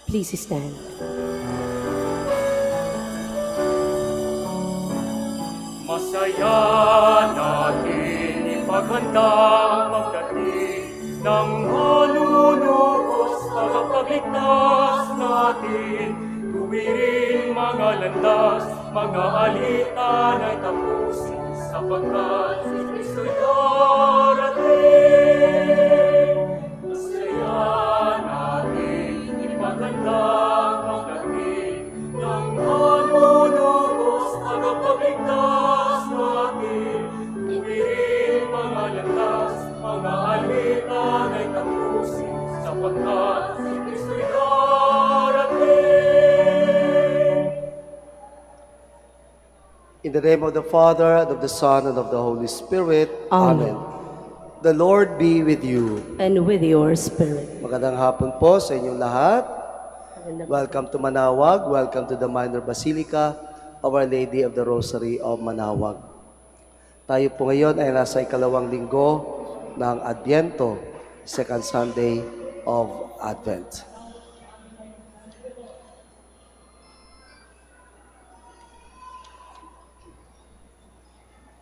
Please stand. Masaya natin ipaghanda ang pagdating ng manunubos tagapagligtas natin. Tuwirin mga landas, mga alitan ay tapusin sapagkat si Kristo'y darating. Masaya natin ipaghanda ang pagdating ng manunubos tagapagligtas natin. Tuwirin mga landas, mga alitan ay tapusin sapagkat si Kristo'y darating. In the name of the Father, and of the Son, and of the Holy Spirit. Amen. The Lord be with you. And with your spirit. Magandang hapon po sa inyong lahat. Welcome to Manaoag. Welcome to the Minor Basilica of Our Lady of the Rosary of Manaoag. Tayo po ngayon ay nasa ikalawang linggo ng Adbyento, second Sunday of Advent.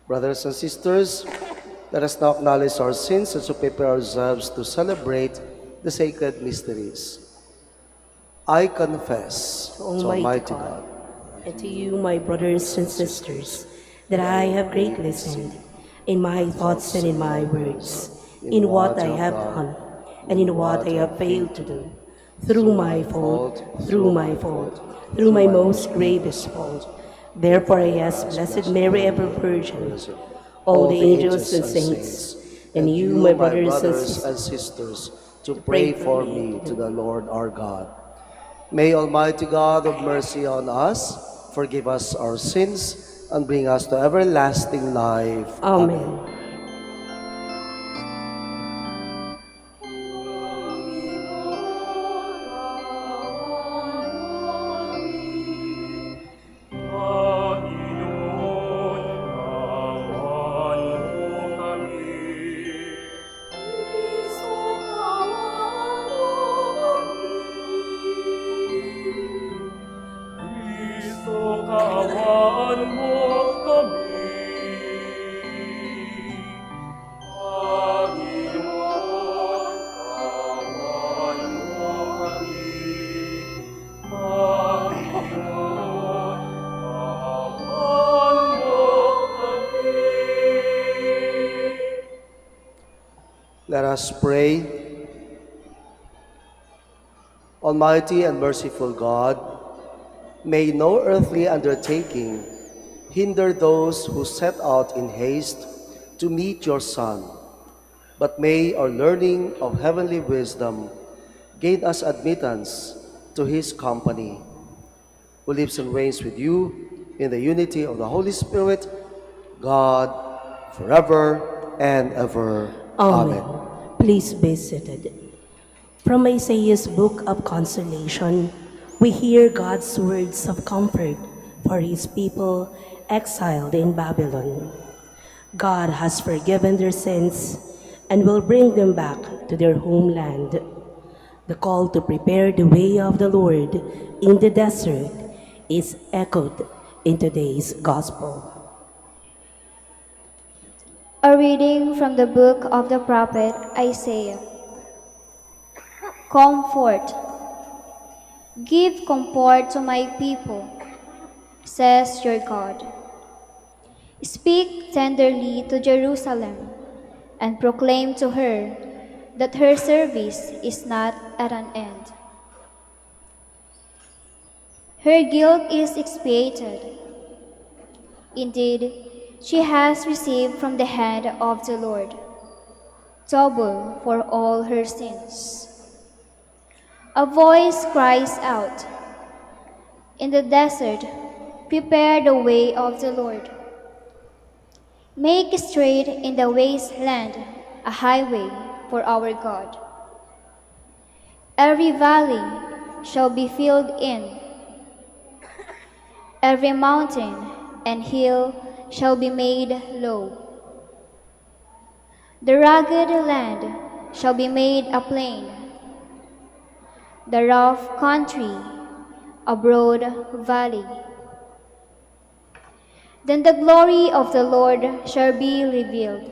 Brothers and sisters, let us now acknowledge our sins and so prepare ourselves to celebrate the sacred mysteries. I confess to Almighty God and to you, my brothers and sisters, that I have greatly sinned in my thoughts and in my words, in what I have done and in what I have failed to do, through my fault, through my most gravest fault. Therefore I ask Blessed Mary, ever Virgin, all the angels and saints, and you, my brothers and sisters, to pray for me to the Lord our God. May Almighty God have mercy on us, forgive us our sins, and bring us to everlasting life. Amen. Kawan mo kami, Panginoon, kawan mo kami, Panginoon, kawan mo kami. Let us pray. Almighty and merciful God, may no earthly undertaking hinder those who set out in haste to meet your Son, but may our learning of heavenly wisdom gain us admittance to his company, who lives and reigns with you in the unity of the Holy Spirit, God, forever and ever. Amen. Please be seated. From Isaiah's Book of Consolation, we hear God's words of comfort for his people exiled in Babylon. God has forgiven their sins and will bring them back to their homeland. The call to prepare the way of the Lord in the desert is echoed in today's gospel. A reading from the book of the prophet Isaiah. Comfort. Give comfort to my people, says your God. Speak tenderly to Jerusalem and proclaim to her that her service is not at an end. Her guilt is expiated. Indeed, she has received from the hand of the Lord double for all her sins. A voice cries out, "In the desert, prepare the way of the Lord. Make straight in the wasteland a highway for our God. Every valley shall be filled in. Every mountain and hill shall be made low. The rugged land shall be made a plain. the rough country, a broad valley. Then the glory of the Lord shall be revealed.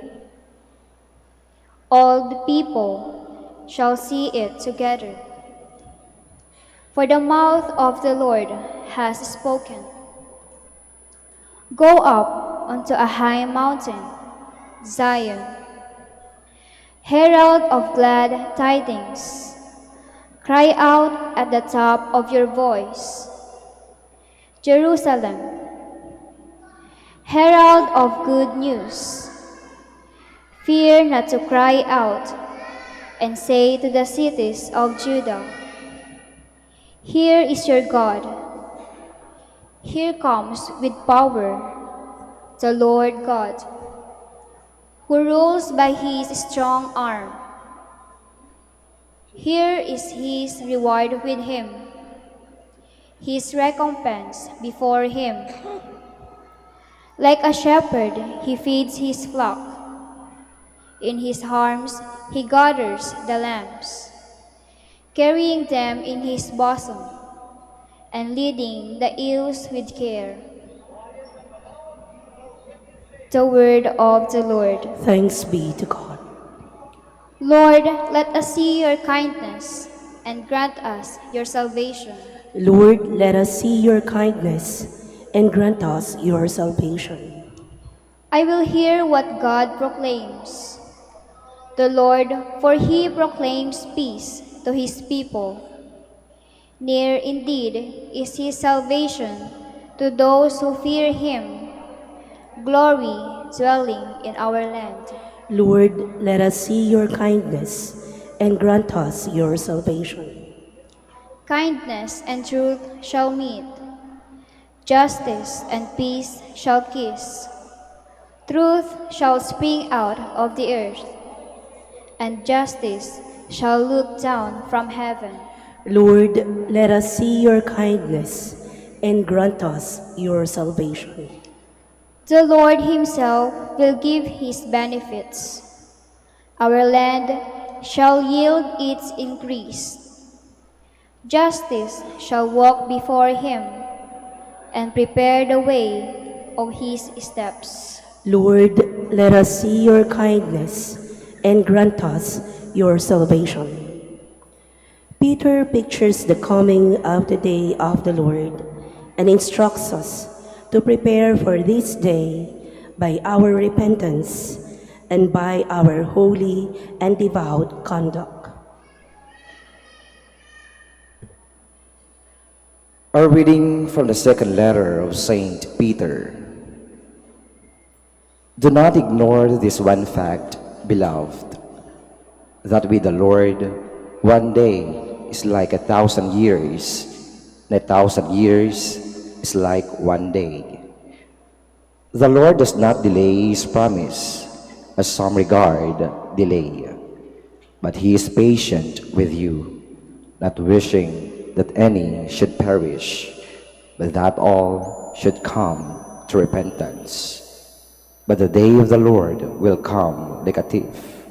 All the people shall see it together. For the mouth of the Lord has spoken. Go up unto a high mountain, Zion, herald of glad tidings. Cry out at the top of your voice, Jerusalem, herald of good news. Fear not to cry out and say to the cities of Judah, here is your God. Here comes with power the Lord God, who rules by his strong arm. Here is his reward with him, his recompense before him. Like a shepherd, he feeds his flock. In his arms, he gathers the lambs, carrying them in his bosom, and leading the ewes with care. The word of the Lord. Thanks be to God. Lord, let us see your kindness and grant us your salvation. Lord, let us see your kindness and grant us your salvation. I will hear what God proclaims. The Lord, for he proclaims peace to his people. Near indeed is his salvation to those who fear him, glory dwelling in our land. Lord, let us see your kindness and grant us your salvation. Kindness and truth shall meet, justice and peace shall kiss. Truth shall spring out of the earth, and justice shall look down from heaven. Lord, let us see your kindness and grant us your salvation. The Lord himself will give his benefits. Our land shall yield its increase. Justice shall walk before him and prepare the way of his steps. Lord, let us see your kindness and grant us your salvation. Peter pictures the coming of the day of the Lord and instructs us to prepare for this day by our repentance and by our holy and devout conduct. A reading from the second letter of Saint Peter. Do not ignore this one fact, beloved, that with the Lord, one day is like 1,000 years, and 1,000 years is like one day. The Lord does not delay his promise, as some regard delay, but he is patient with you, not wishing that any should perish, but that all should come to repentance. But the day of the Lord will come like a thief,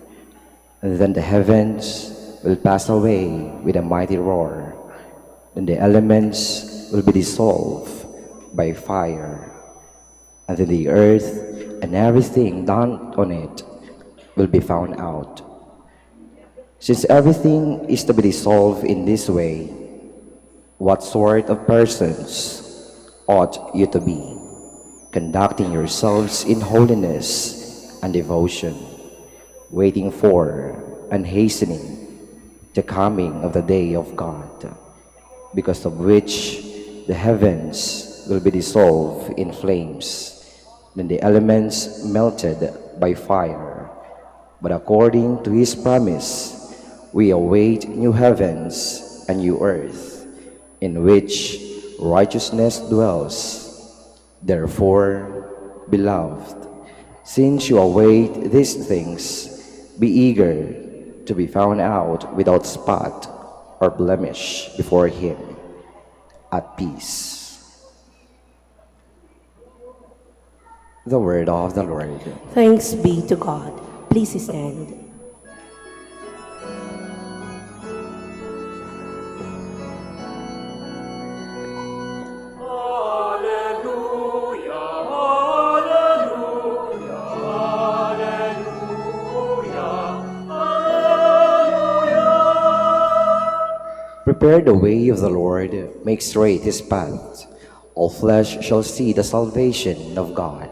and then the heavens will pass away with a mighty roar, and the elements will be dissolved by fire, and then the earth and everything done on it will be found out. Since everything is to be dissolved in this way, what sort of persons ought you to be, conducting yourselves in holiness and devotion, waiting for and hastening the coming of the day of God, because of which the heavens will be dissolved in flames, then the elements melted by fire. But according to his promise, we await new heavens and new earth, in which righteousness dwells. Therefore, beloved, since you await these things, be eager to be found out without spot or blemish before him, at peace. The word of the Lord. Thanks be to God. Please stand. Prepare the way of the Lord, make straight his path. All flesh shall see the salvation of God.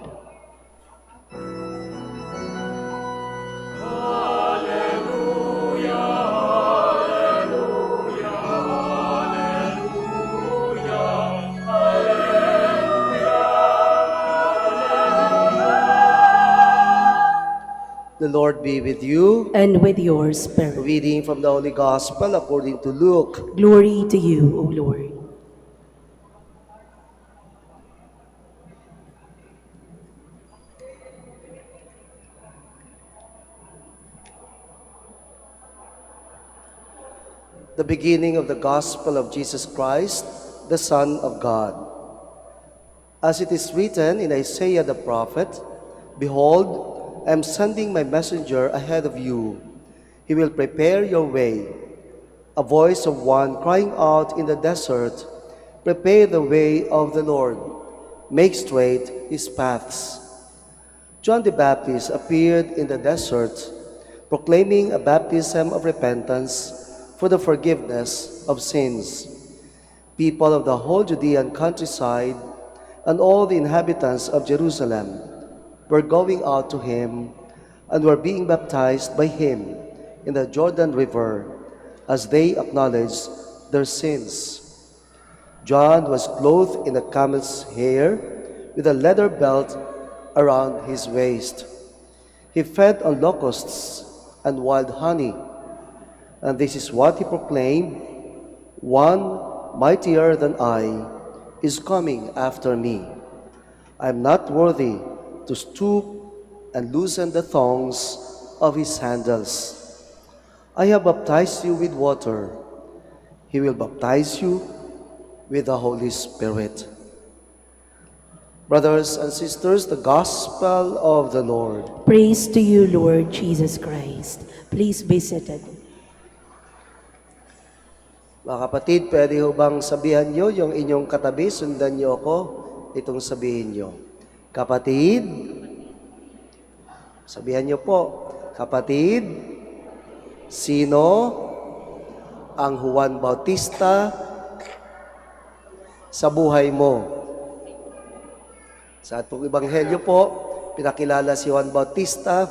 The Lord be with you. And with your spirit. Reading from the Holy Gospel according to Luke. Glory to you, O Lord. The beginning of the Gospel of Jesus Christ, the Son of God. As it is written in Isaiah the prophet, "Behold, I am sending my messenger ahead of you. He will prepare your way." A voice of one crying out in the desert, "Prepare the way of the Lord, make straight his paths." John the Baptist appeared in the desert, proclaiming a baptism of repentance for the forgiveness of sins. People of the whole Judean countryside and all the inhabitants of Jerusalem were going out to him and were being baptized by him in the Jordan River as they acknowledged their sins. John was clothed in a camel's hair with a leather belt around his waist. He fed on locusts and wild honey, and this is what he proclaimed: "One mightier than I is coming after me. I am not worthy to stoop and loosen the thongs of his sandals. I have baptized you with water. He will baptize you with the Holy Spirit." Brothers and sisters, the Gospel of the Lord. Praise to you, Lord Jesus Christ. Please be seated. Mga kapatid, pwede ho bang sabihan nyo yung inyong katabi, sundan nyo ako, itong sabihin nyo. Kapatid, sabihan nyo po, kapatid, sino ang Juan Bautista sa buhay mo? Sa atong ebanghelyo po, pinakilala si Juan Bautista.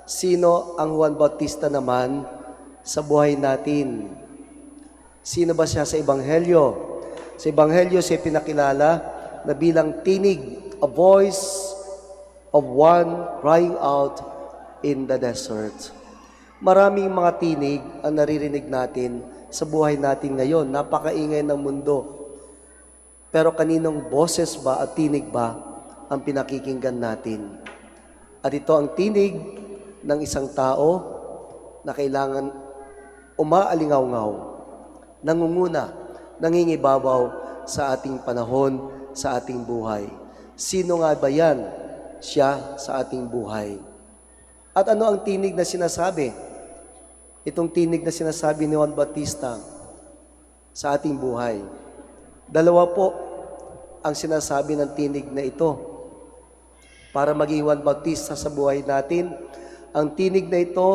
Sino ang Juan Bautista naman sa buhay natin? Sino ba siya sa ebanghelyo? Sa ebanghelyo siya pinakilala na bilang tinig, a voice of one crying out in the desert. Maraming mga tinig ang naririnig natin sa buhay natin ngayon. Napakaingay ng mundo. Pero kaninong boses ba at tinig ba ang pinakikinggan natin? At ito ang tinig ng isang tao na kailangan umaalingaw-ngaw, nangunguna, nangingibabaw sa ating panahon, sa ating buhay. Sino nga ba yan? Siya sa ating buhay. At ano ang tinig na sinasabi? Itong tinig na sinasabi ni Juan Bautista sa ating buhay. Dalawa po ang sinasabi ng tinig na ito. Para maging Juan Bautista sa buhay natin, ang tinig na ito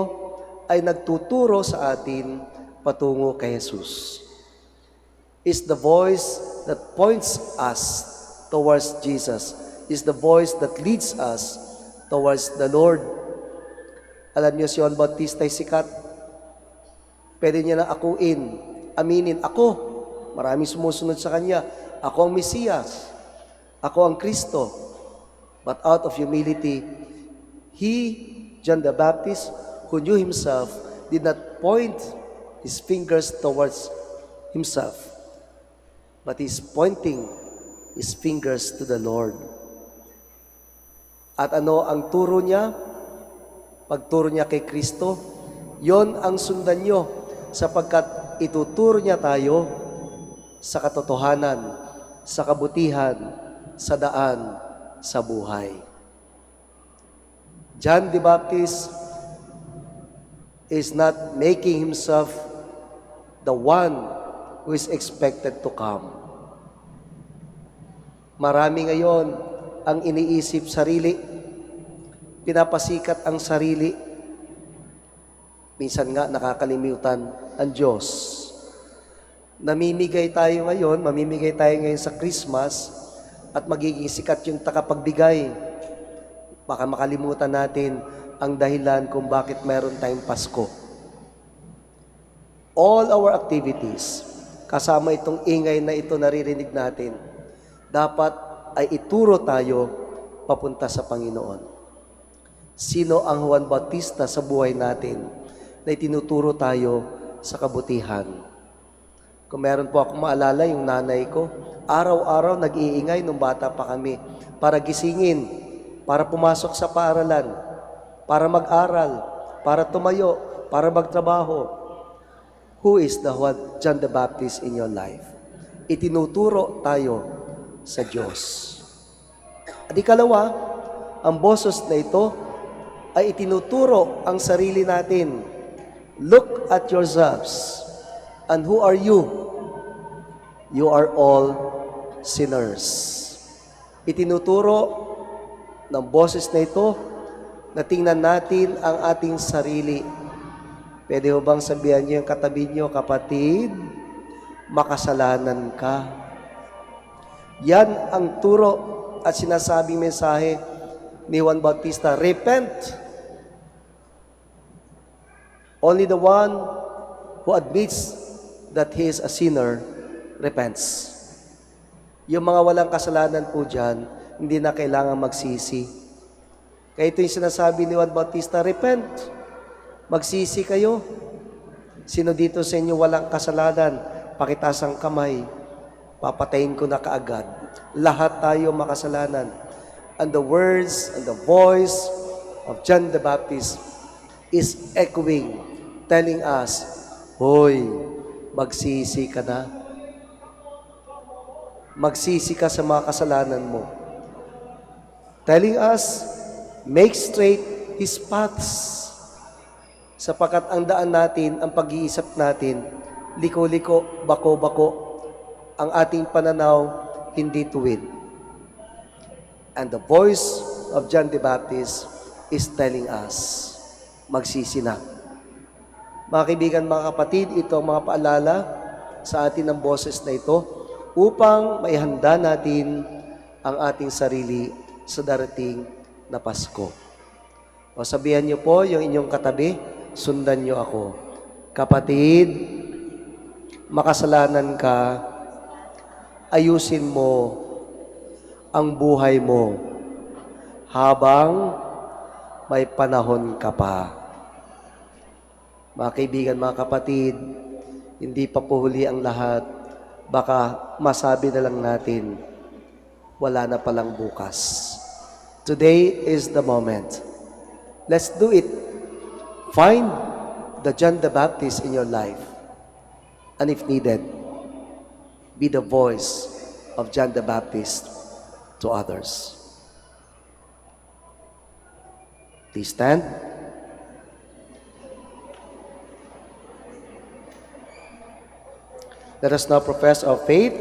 ay nagtuturo sa atin patungo kay Jesus. Is the voice that points us towards Jesus. Is the voice that leads us towards the Lord. Alam niyo si Juan Bautista ay sikat. Pwede niya na akuin, aminin, ako. Maraming sumusunod sa kanya. Ako ang Mesiyas. Ako ang Kristo. But out of humility, he, John the Baptist, who knew himself, did not point his fingers towards himself, but he's pointing his fingers to the Lord. At ano ang turo niya? Pagturo niya kay Kristo, yon ang sundan nyo, sapagkat ituturo niya tayo sa katotohanan, sa kabutihan, sa daan, sa buhay. John the Baptist is not making himself the one who is expected to come. Marami ngayon ang iniisip sarili, pinapasikat ang sarili. Minsan nga nakakalimutan ang Diyos. Namimigay tayo ngayon, mamimigay tayo ngayon sa Christmas at magiging sikat yung takapagbigay. Baka makalimutan natin ang dahilan kung bakit mayroon tayong Pasko. All our activities, kasama itong ingay na ito naririnig natin, dapat ay ituro tayo papunta sa Panginoon. Sino ang Juan Bautista sa buhay natin na itinuturo tayo sa kabutihan? Kung meron po akong maalala, yung nanay ko, araw-araw nag-iingay nung bata pa kami para gisingin, para pumasok sa paaralan, para mag-aral, para tumayo, para magtrabaho. Who is the John the Baptist in your life? Itinuturo tayo sa Diyos. At ikalawa, ang boses na ito ay itinuturo ang sarili natin. Look at yourselves. And who are you? You are all sinners. Itinuturo ng boses na ito na tingnan natin ang ating sarili. Pwede ho bang sabihan niyo yung katabi niyo, kapatid, makasalanan ka. Yan ang turo at sinasabing mensahe ni Juan Bautista, repent. Only the one who admits that he is a sinner, repents. Yung mga walang kasalanan po dyan, hindi na kailangan magsisi. Kaya ito yung sinasabi ni Juan Bautista, repent. Magsisi kayo. Sino dito sa inyo walang kasalanan? Pakitaas ang kamay. Papatayin ko na kaagad. Lahat tayo makasalanan. And the words and the voice of John the Baptist is echoing, telling us, hoy, magsisi ka na. Magsisi ka sa mga kasalanan mo. Telling us, make straight His paths. Sapagkat ang daan natin, ang pag-iisip natin, liko-liko, bako-bako, ang ating pananaw, hindi tuwid. And the voice of John the Baptist is telling us, magsisi na. Mga kaibigan, mga kapatid, ito ang mga paalala sa atin ng boses na ito upang maihanda natin ang ating sarili sa darating na Pasko. O sabihan niyo po yung inyong katabi, sundan niyo ako. Kapatid, makasalanan ka, ayusin mo ang buhay mo habang may panahon ka pa. Mga kaibigan, mga kapatid, hindi pa po huli ang lahat. Baka masabi na lang natin, wala na palang bukas. Today is the moment. Let's do it. Find the John the Baptist in your life. And if needed, be the voice of John the Baptist to others. Please stand. Let us now profess our faith.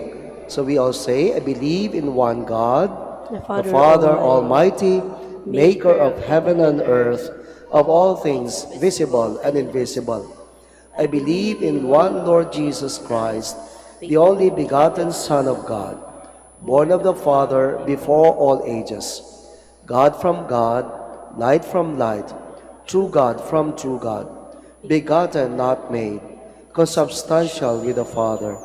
So we all say, I believe in one God, the Father Almighty, maker of heaven and earth, of all things visible and invisible. I believe in one Lord Jesus Christ, the only begotten Son of God, born of the Father before all ages, God from God, light from light, true God from true God, begotten, not made, consubstantial with the Father.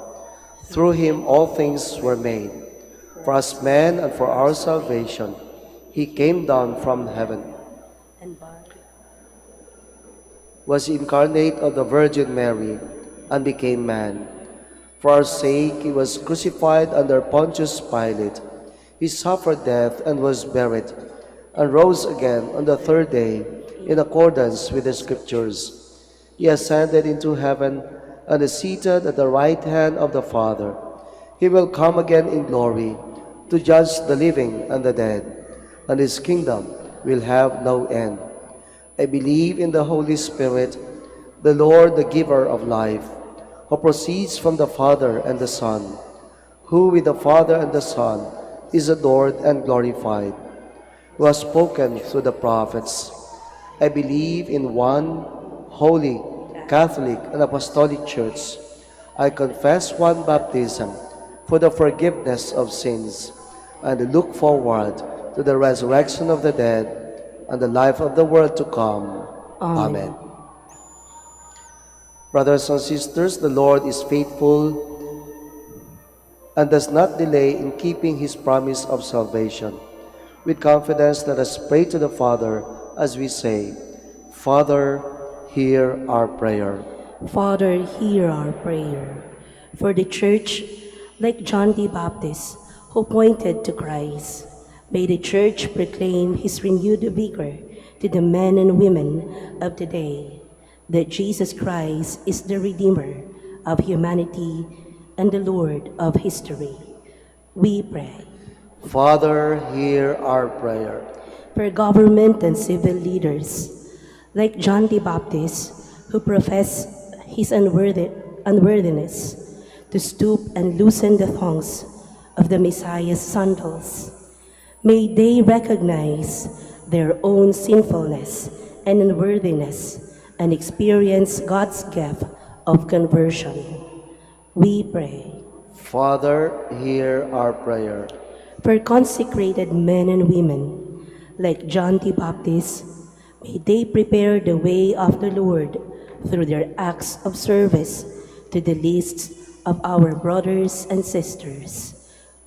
Through him all things were made. For us men and for our salvation, he came down from heaven, was incarnate of the Virgin Mary, and became man. For our sake he was crucified under Pontius Pilate. He suffered death and was buried, and rose again on the third day in accordance with the Scriptures. He ascended into heaven and is seated at the right hand of the Father. He will come again in glory to judge the living and the dead, and his kingdom will have no end. I believe in the Holy Spirit, the Lord, the giver of life, who proceeds from the Father and the Son, who with the Father and the Son is adored and glorified, who has spoken through the prophets. I believe in one holy, Catholic, and Apostolic Church. I confess one baptism for the forgiveness of sins, and look forward to the resurrection of the dead and the life of the world to come. Amen. Brothers and sisters, the Lord is faithful and does not delay in keeping his promise of salvation. With confidence, let us pray to the Father as we say, Father, hear our prayer. Father, hear our prayer. For the Church, like John the Baptist, who pointed to Christ, may the Church proclaim his renewed vigor to the men and women of today, that Jesus Christ is the Redeemer of humanity and the Lord of history. We pray. Father, hear our prayer. For government and civil leaders, like John the Baptist, who professed his unworthiness to stoop and loosen the thongs of the Messiah's sandals, may they recognize their own sinfulness and unworthiness and experience God's gift of conversion. We pray. Father, hear our prayer. For consecrated men and women, like John the Baptist, may they prepare the way of the Lord through their acts of service to the least of our brothers and sisters.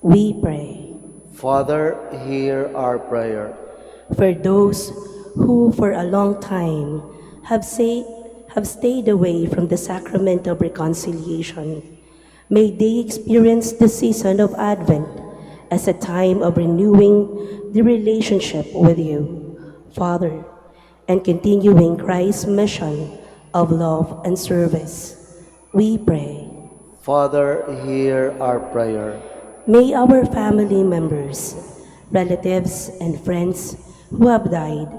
We pray. Father, hear our prayer. For those who for a long time have stayed away from the sacrament of reconciliation, may they experience the season of Advent as a time of renewing the relationship with you, Father, and continuing Christ's mission of love and service. We pray. Father, hear our prayer. May our family members, relatives, and friends who have died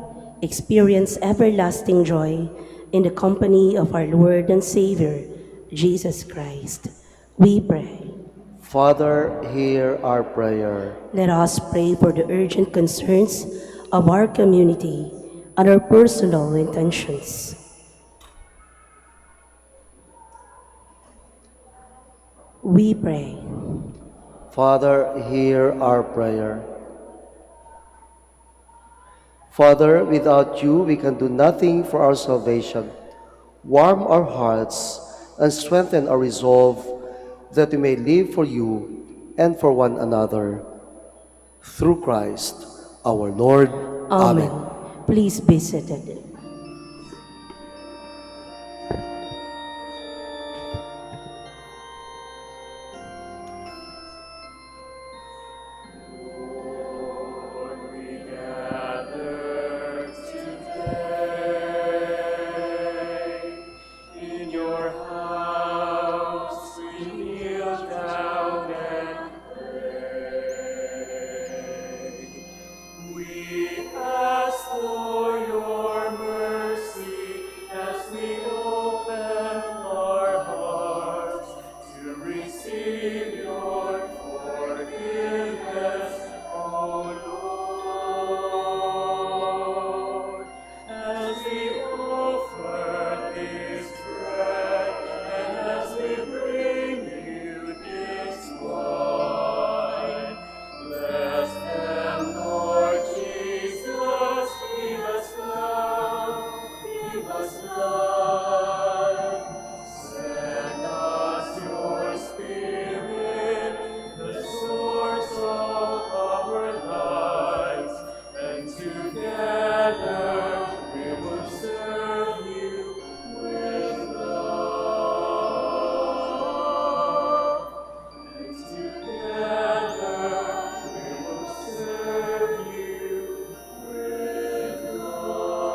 experience everlasting joy in the company of our Lord and Savior, Jesus Christ. We pray. Father, hear our prayer. Let us pray for the urgent concerns of our community and our personal intentions. We pray. Father, hear our prayer. Father, without you we can do nothing for our salvation. Warm our hearts and strengthen our resolve that we may live for you and for one another. Through Christ, our Lord. Amen. Please be seated. In your house we kneel down and pray. We ask for your mercy as we open our hearts to receive your forgiveness, O Lord. As we offer this bread and as we bring you this wine, bless them, Lord Jesus. Give us love, give us life. Send us your Spirit, the source of our lives, and together we will serve you with love. And together we will serve you with love.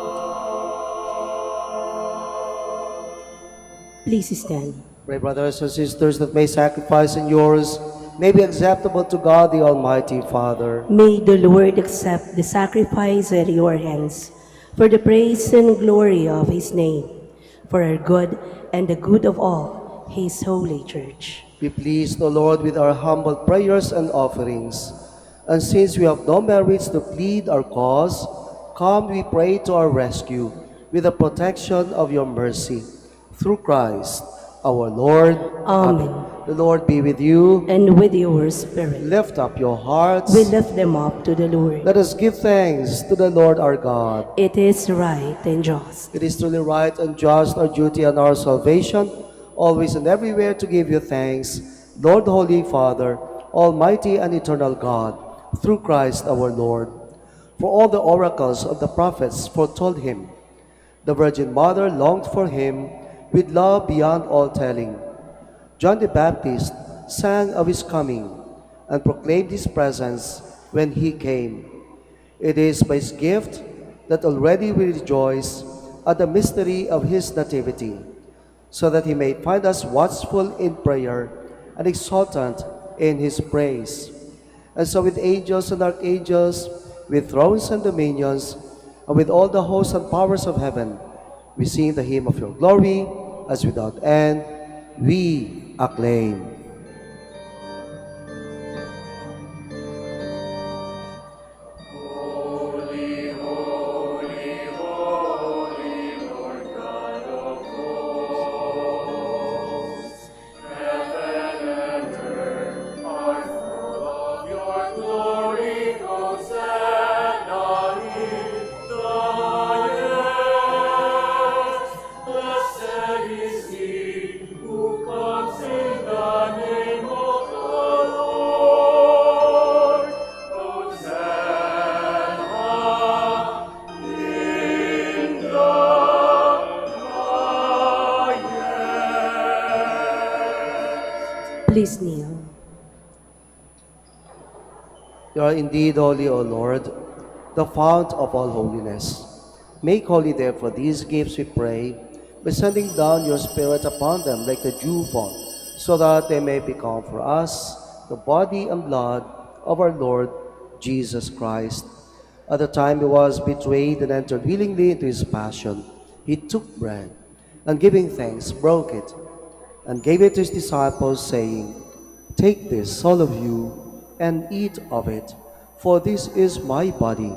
Please stand. Pray, brothers and sisters, that my sacrifice and yours may be acceptable to God, the Almighty Father. May the Lord accept the sacrifice at your hands for the praise and glory of his name, for our good and the good of all his holy church. Be pleased, O Lord, with our humble prayers and offerings. And since we have no merits to plead our cause, come, we pray, to our rescue with the protection of your mercy. Through Christ, our Lord. Amen. The Lord be with you. And with your spirit, Lift up your hearts. we lift them up to the Lord. Let us give thanks to the Lord our God. It is right and just. It is truly right and just, our duty and our salvation, always and everywhere to give you thanks, Lord, Holy Father, Almighty and eternal God, through Christ our Lord. For all the oracles of the prophets foretold him. The Virgin Mother longed for him with love beyond all telling. John the Baptist sang of his coming and proclaimed his presence when he came. It is by his gift that already we rejoice at the mystery of his nativity, so that he may find us watchful in prayer and exultant in his praise. And so with angels and archangels, with thrones and dominions, and with all the hosts and powers of heaven, we sing the hymn of your glory, as without end we acclaim. Holy, holy, holy, Lord God of hosts. Heaven and earth are full of your glory. Hosanna in the highest. Blessed is he who comes in the name of the Lord. Hosanna in the highest. Please kneel. You are indeed holy, O Lord, the fount of all holiness. Make holy therefore these gifts, we pray, by sending down your Spirit upon them like the dew font, so that they may become for us the body and blood of our Lord Jesus Christ. At the time he was betrayed and entered willingly into his passion, he took bread, and giving thanks, broke it, and gave it to his disciples, saying, "Take this, all of you, and eat of it, for this is my body,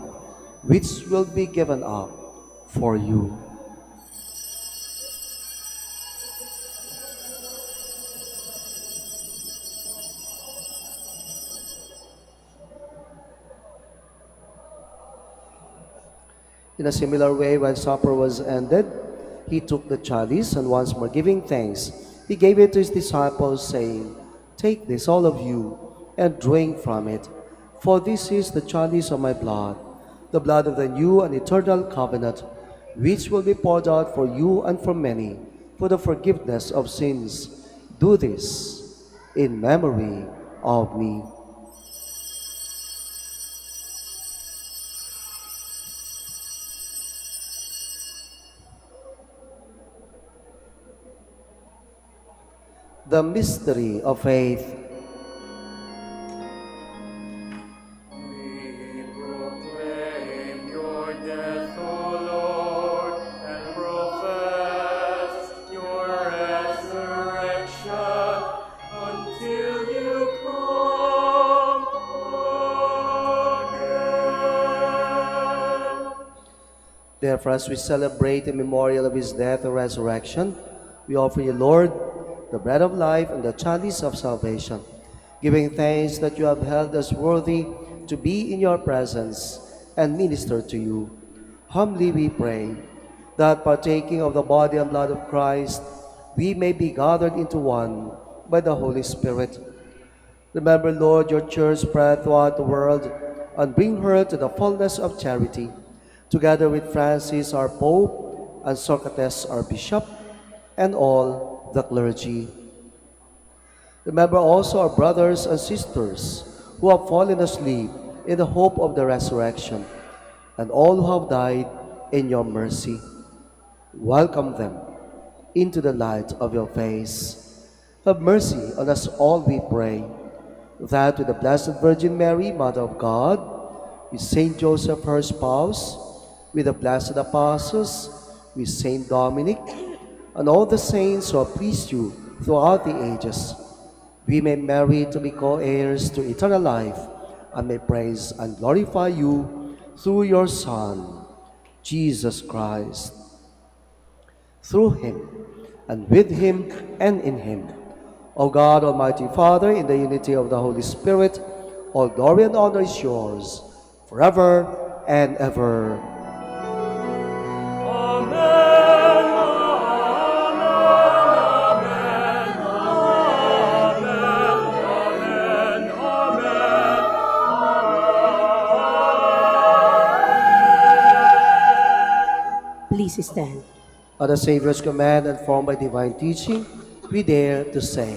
which will be given up for you." In a similar way, when supper was ended, he took the chalice, and once more giving thanks, he gave it to his disciples, saying, "Take this, all of you, and drink from it, for this is the chalice of my blood, the blood of the new and eternal covenant, which will be poured out for you and for many, for the forgiveness of sins. Do this in memory of me." The mystery of faith. We proclaim your death, O Lord, and profess your resurrection until you come again. Therefore, as we celebrate the memorial of his death and resurrection, we offer you, Lord, the bread of life and the chalice of salvation, giving thanks that you have held us worthy to be in your presence and minister to you. Humbly we pray that, partaking of the body and blood of Christ, we may be gathered into one by the Holy Spirit. Remember, Lord, your church spread throughout the world, and bring her to the fullness of charity, together with Francis, our Pope, and Socrates, our Bishop, and all the clergy. Remember also our brothers and sisters who have fallen asleep in the hope of the resurrection, and all who have died in your mercy. Welcome them into the light of your face. Have mercy on us all, we pray, that with the Blessed Virgin Mary, Mother of God, with Saint Joseph, her spouse, with the blessed apostles, with Saint Dominic, and all the saints who have pleased you throughout the ages, we may merit to be co-heirs to eternal life, and may praise and glorify you through your Son, Jesus Christ. Through him, and with him, and in him. O God, Almighty Father, in the unity of the Holy Spirit, all glory and honor is yours, forever and ever. Amen, amen, amen, amen, amen, amen. Please stand. At the Savior's command and formed by divine teaching, we dare to say,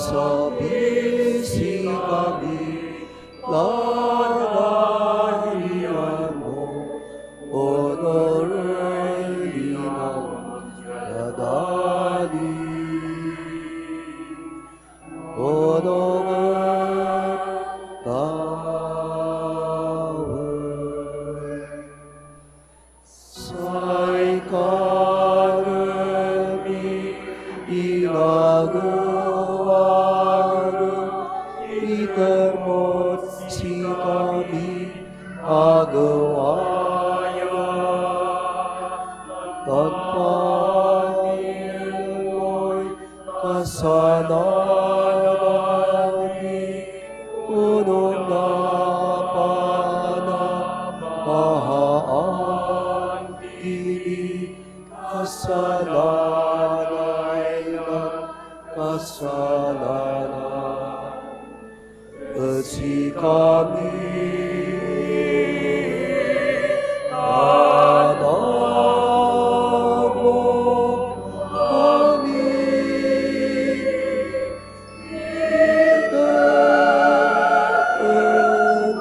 Ponsabisi kami, lalarian mo, honorary ng kadali. Honor, power, say kami inagawa itermot si kami agawaya tanpanin kasalanan unong napanapahaan ini kasalanan kasalanan at si kami anak mo kami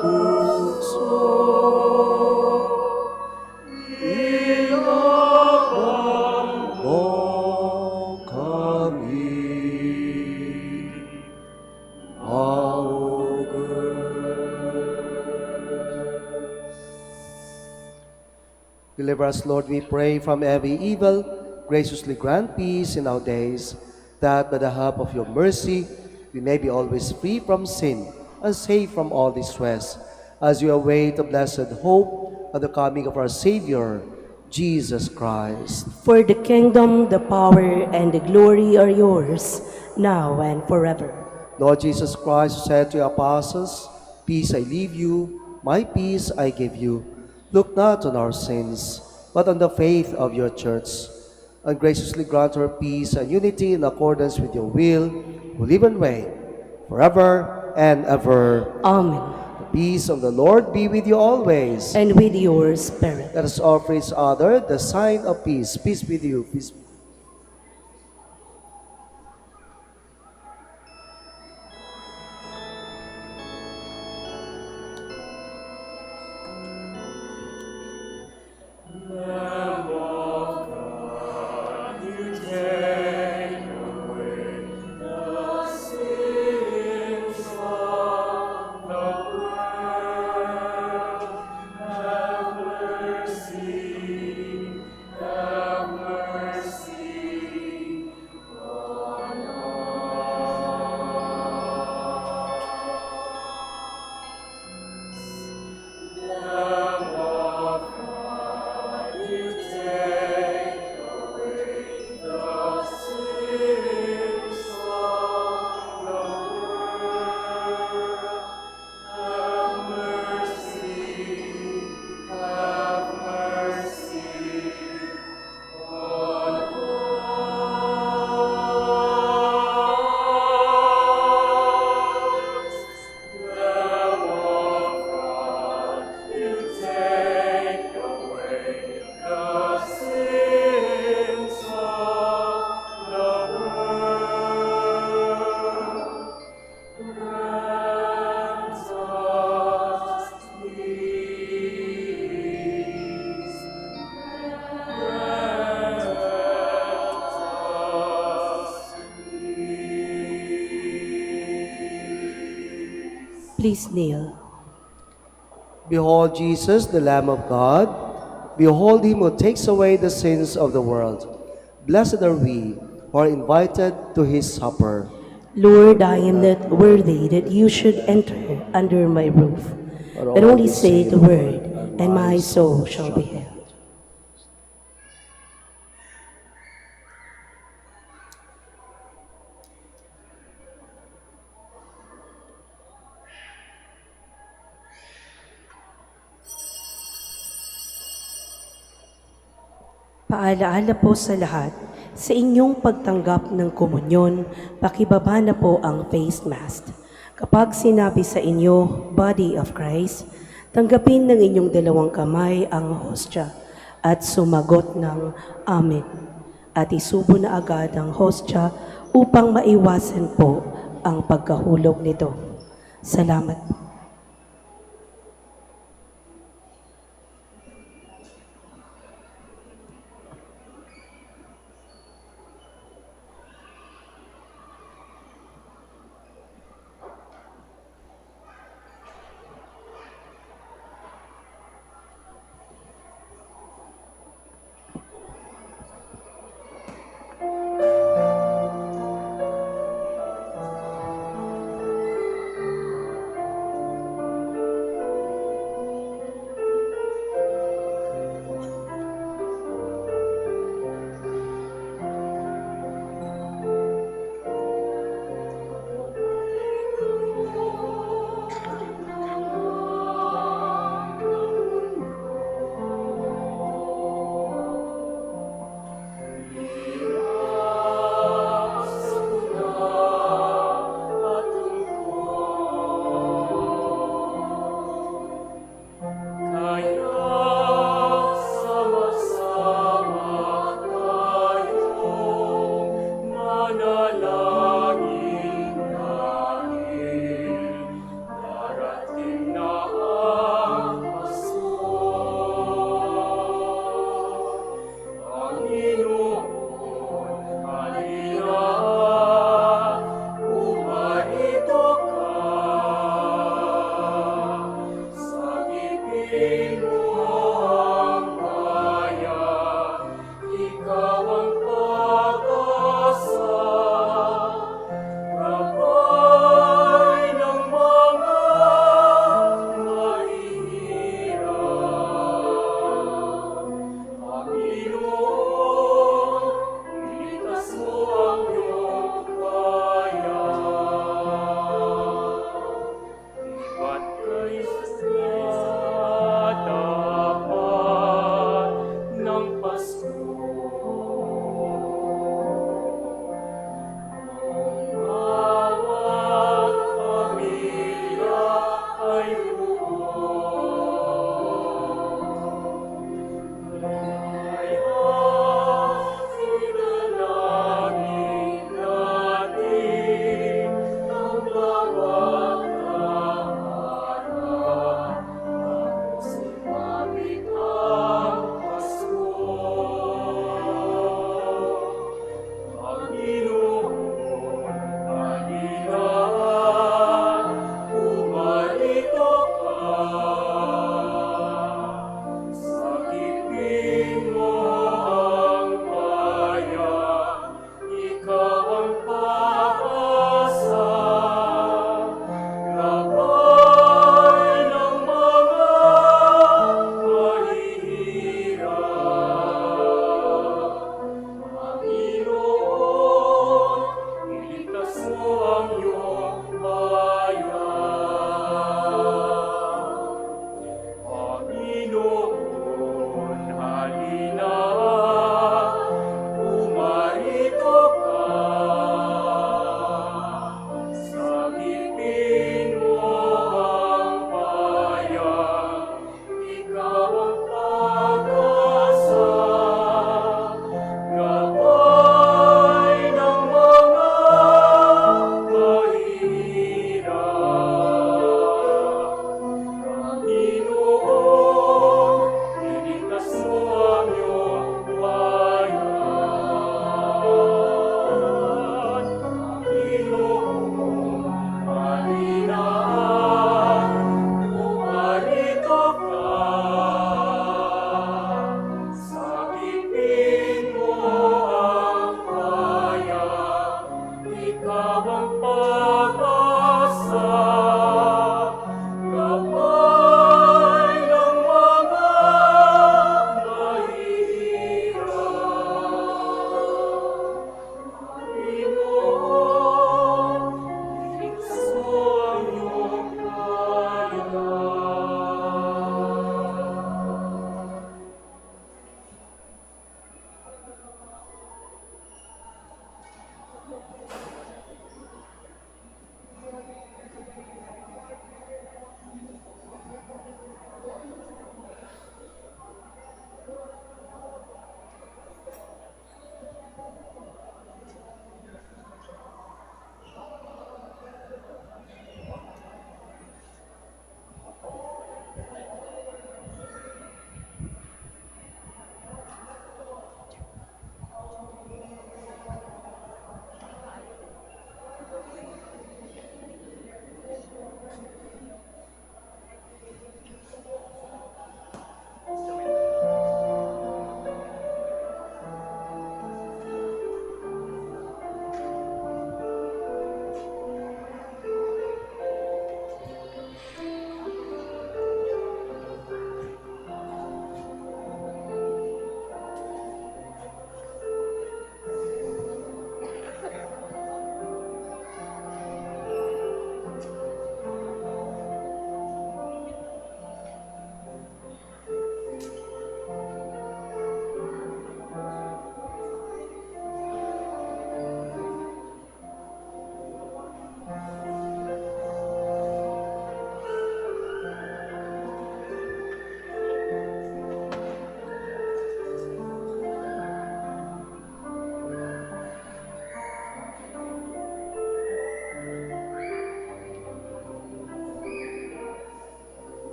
itetutso inabang mo kami. Deliver us, Lord, we pray, from every evil. Graciously grant peace in our days, that by the help of your mercy we may be always free from sin and safe from all distress, as we await the blessed hope of the coming of our Savior, Jesus Christ. For the kingdom, the power, and the glory are yours, now and forever. Lord Jesus Christ, who said to your apostles, "Peace I leave you, my peace I give you. Look not on our sins, but on the faith of your church, and graciously grant her peace and unity in accordance with your will, who live and reign forever and ever." Amen. The peace of the Lord be with you always. And with your spirit. Let us offer each other the sign of peace. Peace with you. Peace. Have mercy, Please kneel. Behold Jesus, the Lamb of God. Behold him who takes away the sins of the world. Blessed are we who are invited to his supper. Lord, I am not worthy that you should enter under my roof, but only say the word, and my soul shall be healed. Paalaala po sa lahat, sa inyong pagtanggap ng komunyon, pakibaba na po ang face mask. Kapag sinabi sa inyo, Body of Christ, tanggapin ng inyong dalawang kamay ang hostya at sumagot ng Amen. At isubo na agad ang hostya upang maiwasan po ang pagkahulog nito. Salamat po.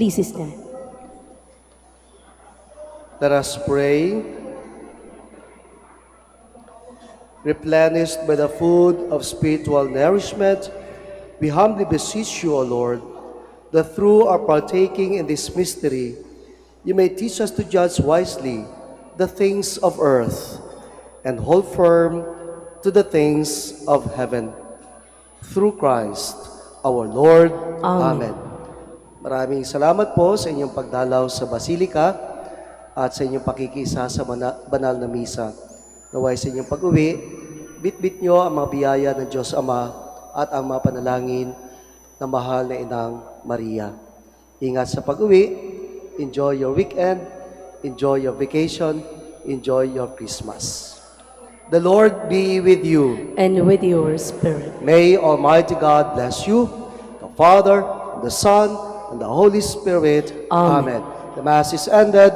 Please stand. Let us pray. Replenished by the food of spiritual nourishment, we humbly beseech you, O Lord, that through our partaking in this mystery, you may teach us to judge wisely the things of earth and hold firm to the things of heaven. Through Christ, our Lord. Amen. Maraming salamat po sa inyong pagdalaw sa Basilika at sa inyong pakikisa sa banal na misa. Naway sa inyong pag-uwi, bitbit nyo ang mga biyaya ng Diyos Ama at ang mga panalangin ng mahal na Inang Maria. Ingat sa pag-uwi, enjoy your weekend, enjoy your vacation, enjoy your Christmas. The Lord be with you. And with your spirit. May Almighty God bless you, the Father, the Son, and the Holy Spirit. Amen. Amen. The Mass is ended.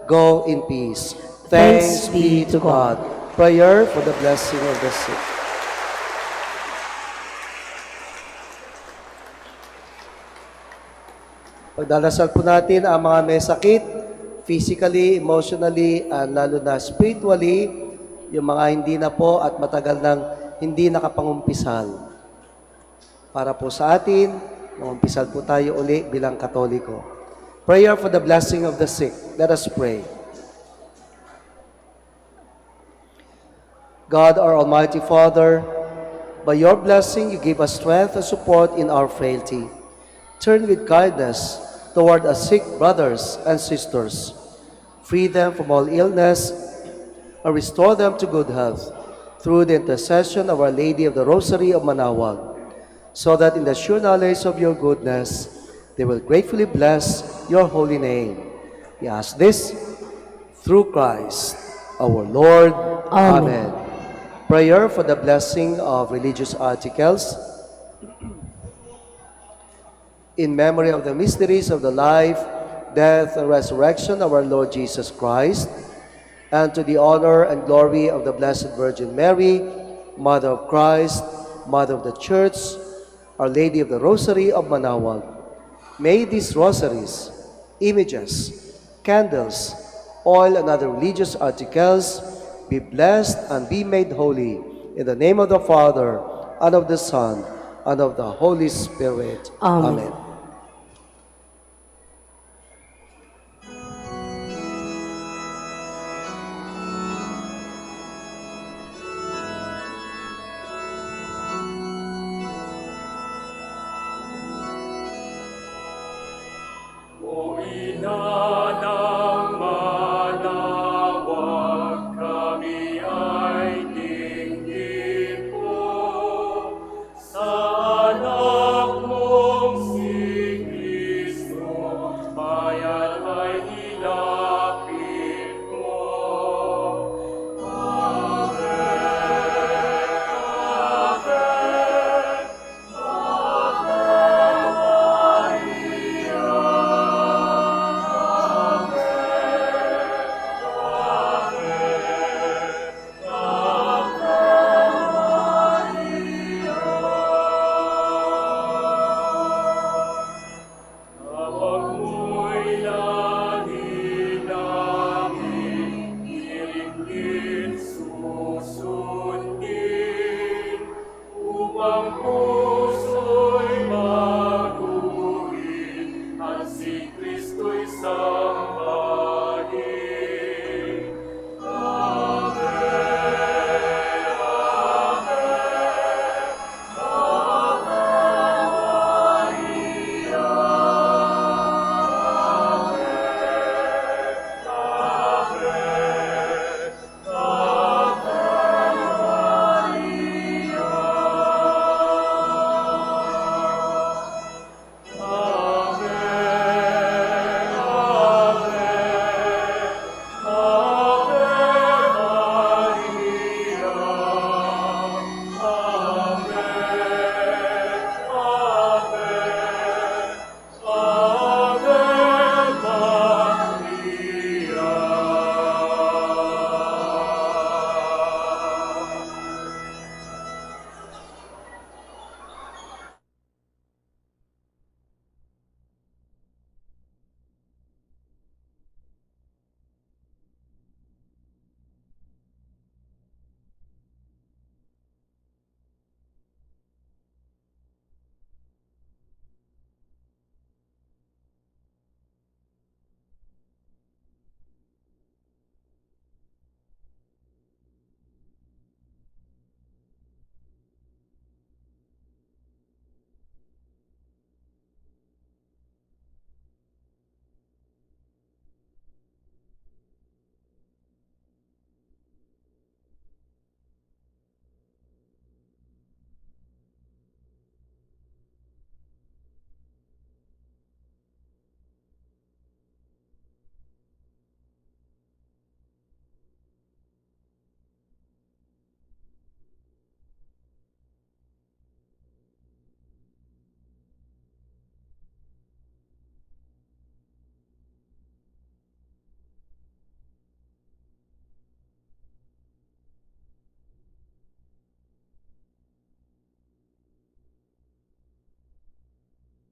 Go in peace. Thanks be to God. Prayer for the blessing of the sick. Pagdarasal po natin ang mga may sakit, physically, emotionally, and lalo na spiritually, yung mga hindi na po at matagal nang hindi nakapangumpisal. Para po sa atin, mangumpisal po tayo uli bilang Katoliko. Prayer for the blessing of the sick. Let us pray. God, our Almighty Father, by your blessing, you give us strength and support in our frailty. Turn with kindness toward our sick brothers and sisters. Free them from all illness and restore them to good health through the intercession of Our Lady of the Rosary of Manaoag, so that in the sure knowledge of your goodness, they will gratefully bless your holy name. We ask this through Christ, our Lord. Amen. Prayer for the blessing of religious articles. In memory of the mysteries of the life, death, and resurrection of our Lord Jesus Christ, and to the honor and glory of the Blessed Virgin Mary, Mother of Christ, Mother of the Church, Our Lady of the Rosary of Manaoag, may these rosaries, images, candles, oil, and other religious articles be blessed and be made holy in the name of the Father, and of the Son, and of the Holy Spirit. Amen. Amen. O ina